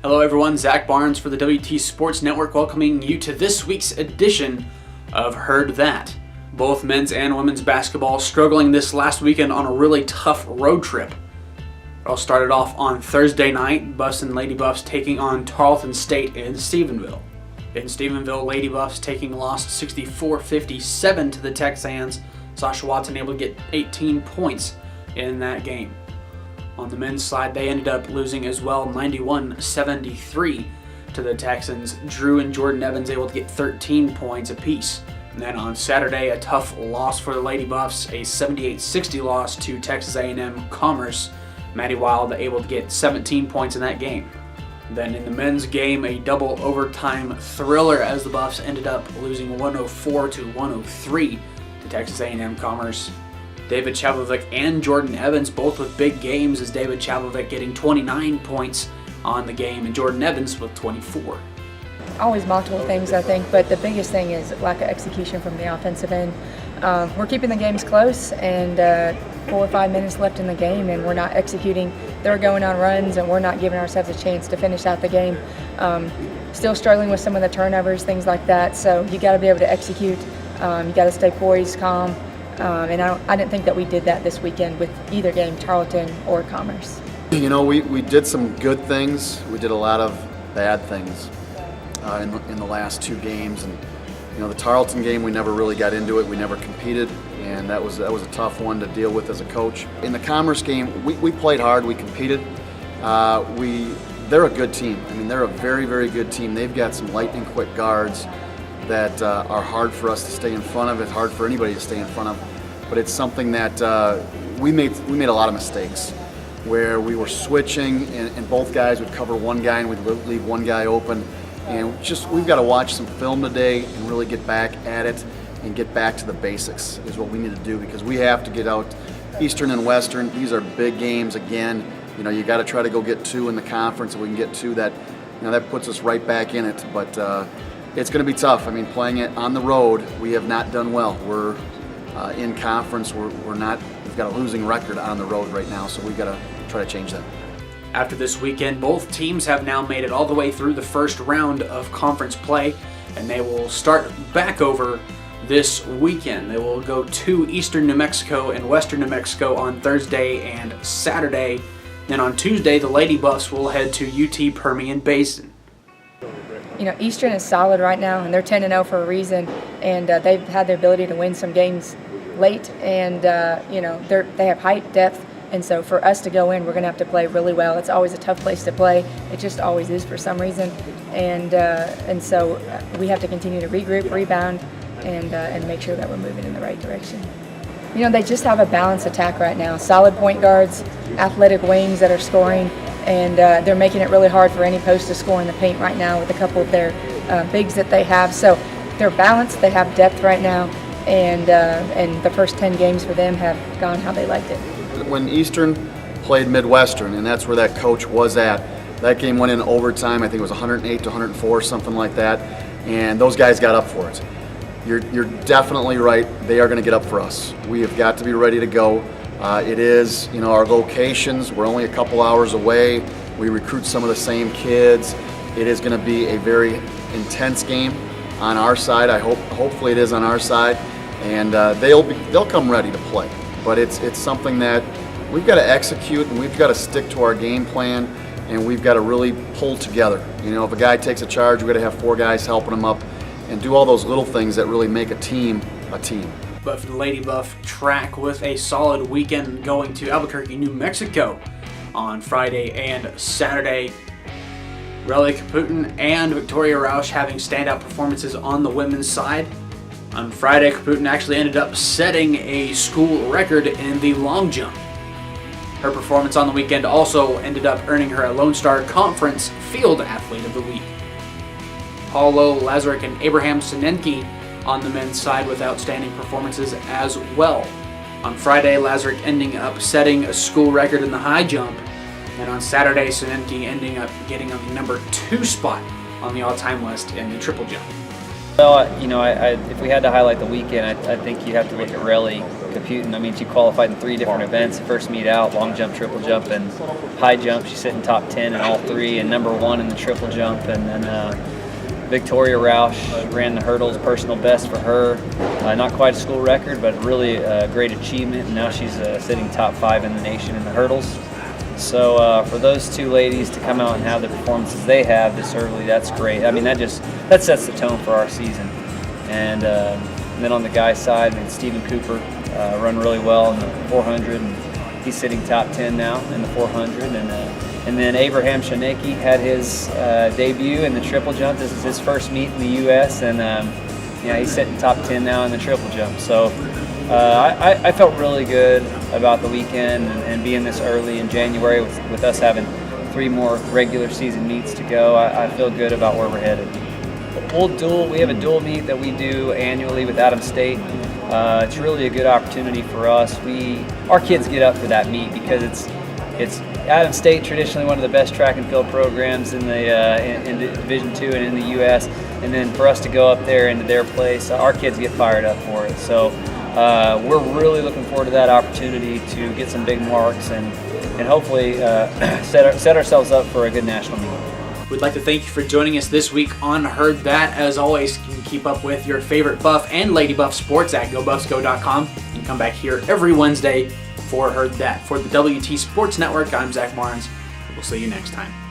Hello everyone, Zach Barnes for the WT Sports Network welcoming you to this week's edition of Heard That. Both men's and women's basketball struggling this last weekend on a really tough road trip. It all started off on Thursday night, Buffs and Lady Buffs taking on Tarleton State in Stephenville. In Stephenville, Lady Buffs taking loss 64-57 to the Texans. Sasha Watson able to get 18 points in that game. On the men's side, they ended up losing as well, 91-73 to the Texans. Drew and Jordan Evans able to get 13 points apiece. And then on Saturday, a tough loss for the Lady Buffs, a 78-60 loss to Texas A&M Commerce. Maddie Wild able to get 17 points in that game. Then in the men's game, a double overtime thriller as the Buffs ended up losing 104-103 to Texas A&M Commerce. David Chavovic and Jordan Evans both with big games, as David Chavovic getting 29 points on the game and Jordan Evans with 24. Always multiple things, I think, but the biggest thing is lack of execution from the offensive end. We're keeping the games close, and 4 or 5 minutes left in the game, and we're not executing. They're going on runs, and we're not giving ourselves a chance to finish out the game. Still struggling with some of the turnovers, things like that. So you got to be able to execute. You got to stay poised, calm. And I didn't think that we did that this weekend with either game, Tarleton or Commerce. You know, we did some good things. We did a lot of bad things in the last 2 games. And you know, the Tarleton game, we never really got into it. We never competed, and that was a tough one to deal with as a coach. In the Commerce game, we played hard. We competed. They're a good team. I mean, they're a very, very good team. They've got some lightning quick guards that are hard for us to stay in front of. It's hard for anybody to stay in front of, but it's something that we made a lot of mistakes where we were switching and both guys would cover one guy and we'd leave one guy open, and we've got to watch some film today and really get back at it and get back to the basics is what we need to do, because we have to get out Eastern and Western. These are big games again. You know, you got to try to go get 2 in the conference. If we can get 2, that, you know, that puts us right back in it, but it's going to be tough. I mean, playing it on the road, we have not done well. We're in conference. We've got a losing record on the road right now, so we've got to try to change that. After this weekend, both teams have now made it all the way through the first round of conference play, and they will start back over this weekend. They will go to Eastern New Mexico and Western New Mexico on Thursday and Saturday. Then on Tuesday, the Lady Buffs will head to UT Permian Basin. You know, Eastern is solid right now, and they're 10-0 for a reason, and they've had the ability to win some games late, and you know, they have height, depth, and so for us to go in, we're going to have to play really well. It's always a tough place to play. It just always is for some reason, and so we have to continue to regroup, rebound, and make sure that we're moving in the right direction. You know, they just have a balanced attack right now. Solid point guards, athletic wings that are scoring, and they're making it really hard for any post to score in the paint right now with a couple of their bigs that they have. So they're balanced, they have depth right now, and the first 10 games for them have gone how they liked it. When Eastern played Midwestern, and that's where that coach was at, that game went in overtime. I think it was 108-104, something like that, and those guys got up for it. You're definitely right. They are going to get up for us. We have got to be ready to go. It is, you know, our locations, we're only a couple hours away. We recruit some of the same kids. It is going to be a very intense game on our side. Hopefully it is on our side, and they'll come ready to play. But it's something that we've got to execute, and we've got to stick to our game plan, and we've got to really pull together. You know, if a guy takes a charge, we've got to have 4 guys helping him up and do all those little things that really make a team a team. But for the Lady Buff track with a solid weekend going to Albuquerque, New Mexico on Friday and Saturday. Riley Caputin and Victoria Roush having standout performances on the women's side. On Friday, Caputin actually ended up setting a school record in the long jump. Her performance on the weekend also ended up earning her a Lone Star Conference Field Athlete of the Week. Paulo Lazarick and Abraham Sinenki on the men's side with outstanding performances as well. On Friday, Lazarick ending up setting a school record in the high jump, and on Saturday, Sinenki ending up getting on the number 2 spot on the all-time list in the triple jump. Well, you know, if we had to highlight the weekend, I think you have to look at Riley computing. I mean, she qualified in 3 different events. First meet out, long jump, triple jump, and high jump. She's sitting top 10 in all 3 and number 1 in the triple jump. And then Victoria Roush ran the hurdles, personal best for her. Not quite a school record, but really a great achievement. And now she's sitting top 5 in the nation in the hurdles. So for those 2 ladies to come out and have the performances they have this early, that's great. I mean, that sets the tone for our season. And then on the guys' side, I mean, Stephen Cooper run really well in the 400, and he's sitting top 10 now in the 400. And then Abraham Shaneki had his debut in the triple jump. This is his first meet in the U.S., and he's sitting top 10 now in the triple jump. So I felt really good about the weekend and being this early in January with us having 3 more regular season meets to go. I feel good about where we're headed. We have a dual meet that we do annually with Adams State. It's really a good opportunity for us. Our kids get up for that meet because it's Adams State, traditionally one of the best track and field programs in Division II and in the U.S. And then for us to go up there into their place, our kids get fired up for it. So we're really looking forward to that opportunity to get some big marks and hopefully set ourselves up for a good national meet. We'd like to thank you for joining us this week on Heard That. As always, you can keep up with your favorite Buff and Lady Buff sports at GoBuffsGo.com. And come back here every Wednesday for Heard That. For the WT Sports Network, I'm Zach Barnes. We'll see you next time.